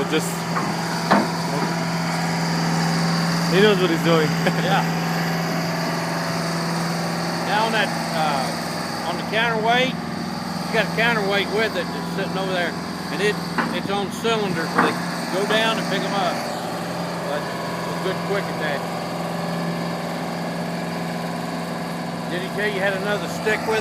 just... He knows what he's doing. Yeah. Now on that, on the counterweight, you got a counterweight with it that's sitting over there, and it's on cylinders where they go down and pick them up. But it's good quick attach. Did he tell you had another stick with it?